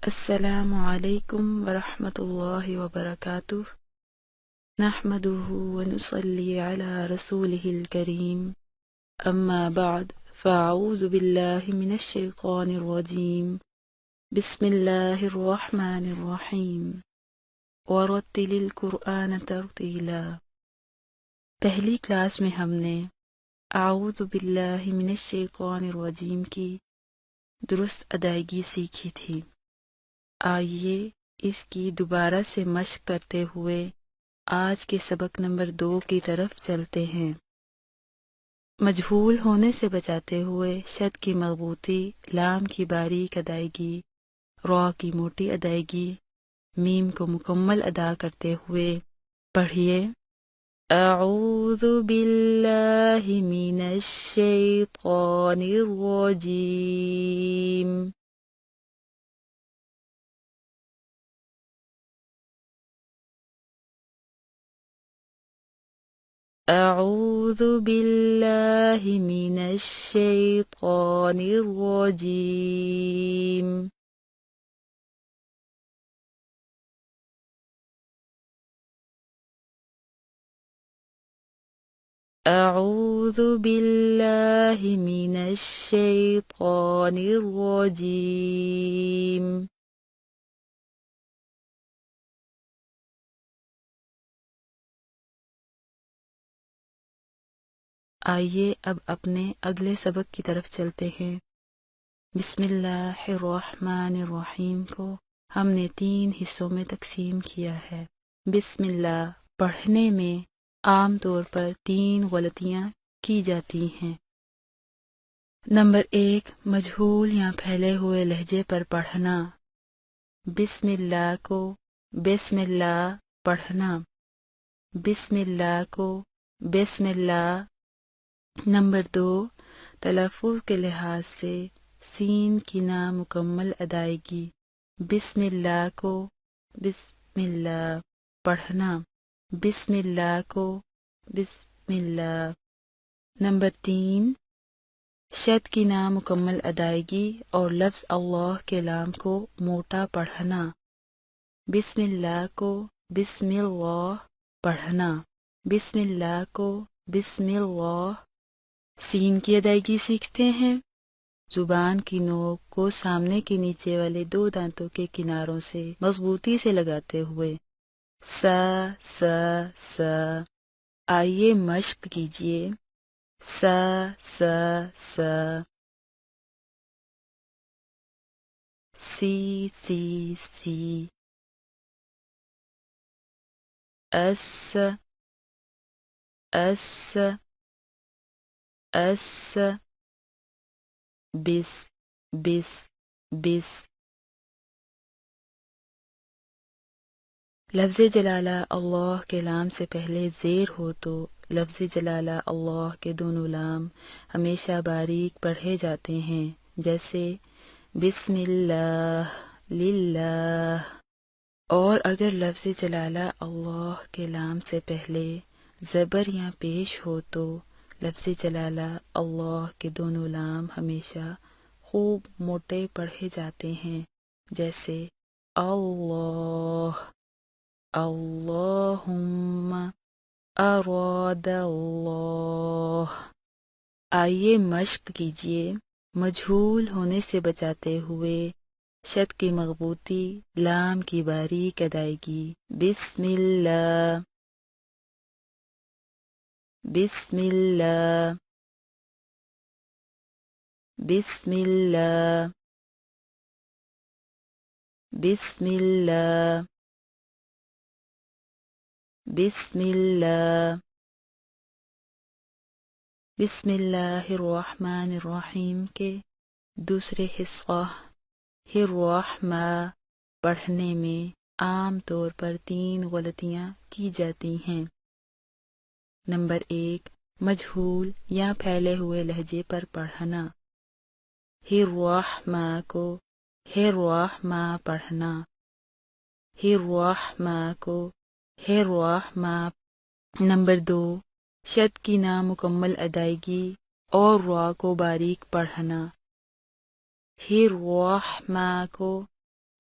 السلام علیکم ورحمۃ اللہ وبرکاتہ نحمده ونصلي على رسوله الكريم اما بعد فاعوذ باللہ من الشیطان الرجیم بسم اللہ الرحمن الرحیم ورتل القرآن ترتیلا۔ پہلی کلاس میں ہم نے اعوذ باللہ من الشیطان الرجیم کی درست ادائیگی سیکھی تھی۔ آئیے اس کی دوبارہ سے مشق کرتے ہوئے آج کے سبق نمبر 2 کی طرف چلتے ہیں۔ مجہول ہونے سے بچاتے ہوئے شد کی مضبوطی، لام کی باریک ادائیگی، را کی موٹی ادائیگی، میم کو مکمل ادا کرتے ہوئے پڑھیے۔ اعوذ باللہ من الشیطان الرجیم۔ اعوذ باللہ من الشیطان الرجیم۔ اعوذ باللہ من الشیطان الرجیم۔ آئیے اب اپنے اگلے سبق کی طرف چلتے ہیں۔ بسم اللہ الرحمن الرحیم کو ہم نے 3 حصوں میں تقسیم کیا ہے۔ بسم اللہ پڑھنے میں عام طور پر 3 غلطیاں کی جاتی ہیں۔ نمبر 1، مجہول یا پھیلے ہوئے لہجے پر پڑھنا۔ بسم اللہ کو بسم اللہ پڑھنا، بسم اللہ کو بسم اللہ۔ نمبر 2، تلفظ کے لحاظ سے سین کی نامکمل ادائیگی۔ بسم اللہ کو بسم اللہ پڑھنا، بسم اللہ کو بسم اللہ۔ نمبر 3، شد کی نامکمل ادائیگی اور لفظ اللہ کے لام کو موٹا پڑھنا۔ بسم اللہ کو بسم اللہ پڑھنا، بسم اللہ کو بسم اللہ۔ سین کی ادائیگی سیکھتے ہیں۔ زبان کی نوک کو سامنے کے نیچے والے 2 دانتوں کے کناروں سے مضبوطی سے لگاتے ہوئے سا سا سا۔ آئیے مشق کیجیے۔ سا سا سا، سی سی سی، اس اس اس، بس بس بس۔ لفظ جلالہ اللہ کے لام سے پہلے زیر ہو تو لفظ جلالہ اللہ کے دونوں لام ہمیشہ باریک پڑھے جاتے ہیں، جیسے بسم اللہ، للہ۔ اور اگر لفظ جلالہ اللہ کے لام سے پہلے زبر یا پیش ہو تو لفظ جلالہ اللہ کے دونوں لام ہمیشہ خوب موٹے پڑھے جاتے ہیں، جیسے اللہ، اللہم، اراد اللہ۔ آئیے مشق کیجیے۔ مجہول ہونے سے بچاتے ہوئے شد کی مضبوطی، لام کی باریک ادائیگی۔ بسم اللہ، بسم اللہ، بسم اللہ، بسم اللہ، بسم اللہ۔ بسم اللہ الرحمن الرحیم کے دوسرے حصہ الرحمہ پڑھنے میں عام طور پر 3 غلطیاں کی جاتی ہیں۔ نمبر 1، مجہول یا پھیلے ہوئے لہجے پر پڑھنا۔ الرحمہ کو الرحمہ پڑھنا، الرحمہ کو الرحمہ۔ نمبر 2، شد کی نامکمل ادائیگی اور را کو باریک پڑھنا۔ الرحمہ کو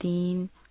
3,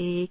1,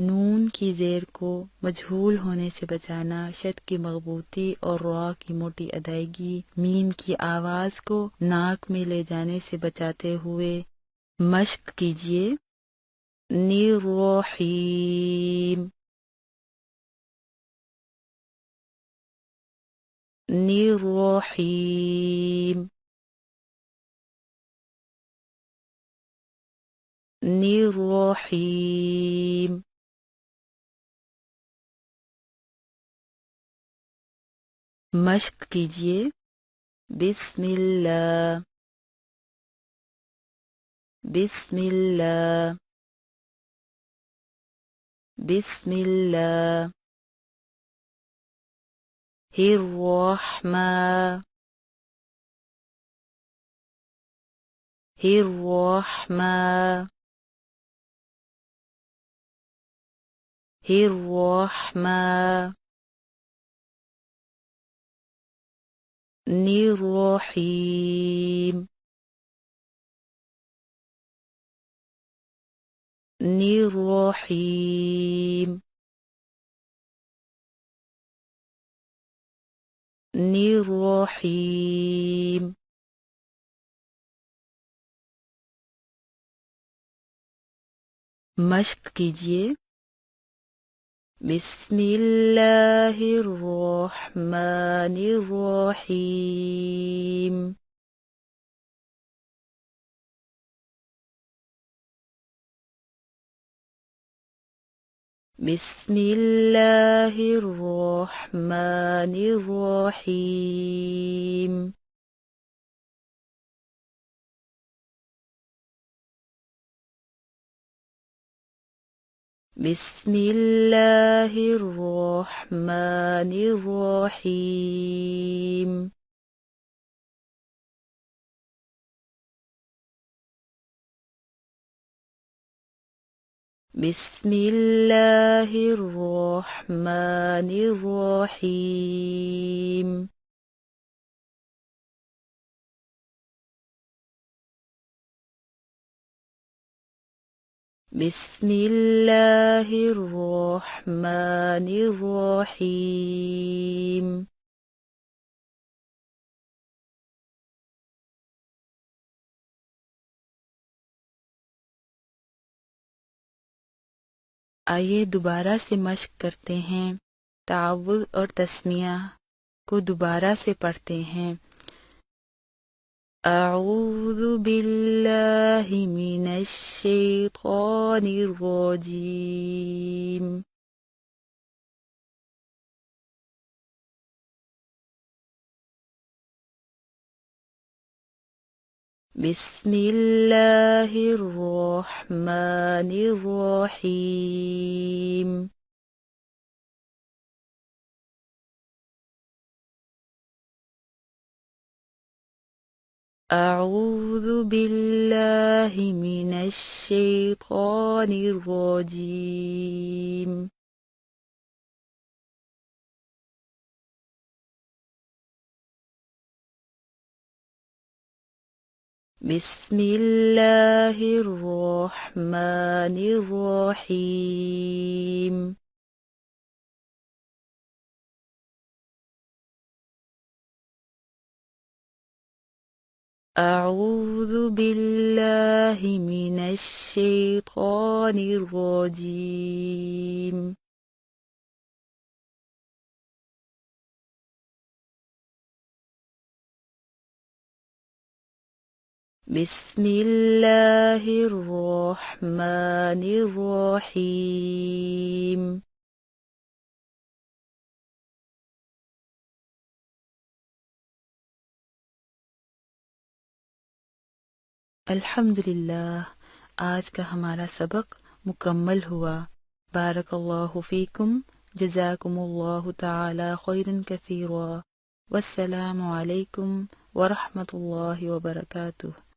نون کی زیر کو مجہول ہونے سے بچانا، شد کی مضبوطی اور را کی موٹی ادائیگی، میم کی آواز کو ناک میں لے جانے سے بچاتے ہوئے مشق کیجیے۔ الرحیم، الرحیم، الرحیم۔ مشق کیجیے۔ بسم اللہ، بسم اللہ، بسم اللہ۔ الرحمن، الرحمن، الرحمن۔ الرحیم، الرحیم، الرحیم۔ مشق کیجیے۔ بسم اللہ الرحمن الرحیم۔ بسم اللہ الرحمن الرحیم۔ بسم اللہ الرحمن الرحیم۔ بسم اللہ الرحمن الرحیم۔ بسم اللہ الرحمن الرحیم۔ آئیے دوبارہ سے مشق کرتے ہیں۔ تعوذ اور تسمیہ کو دوبارہ سے پڑھتے ہیں۔ اعوذ باللہ من الشیطان الرجیم۔ بسم اللہ الرحمن الرحیم۔ اعوذ باللہ من الشیطان الرجیم۔ بسم اللہ الرحمن الرحیم۔ اعوذ باللہ من الشیطان الرجیم۔ بسم اللہ الرحمن الرحیم۔ الحمدللہ، آج کا ہمارا سبق مکمل ہوا۔ بارک اللہ فیکم، جزاکم اللہ تعالی خیرا کثیرا، والسلام علیکم ورحمۃ اللہ وبرکاتہ۔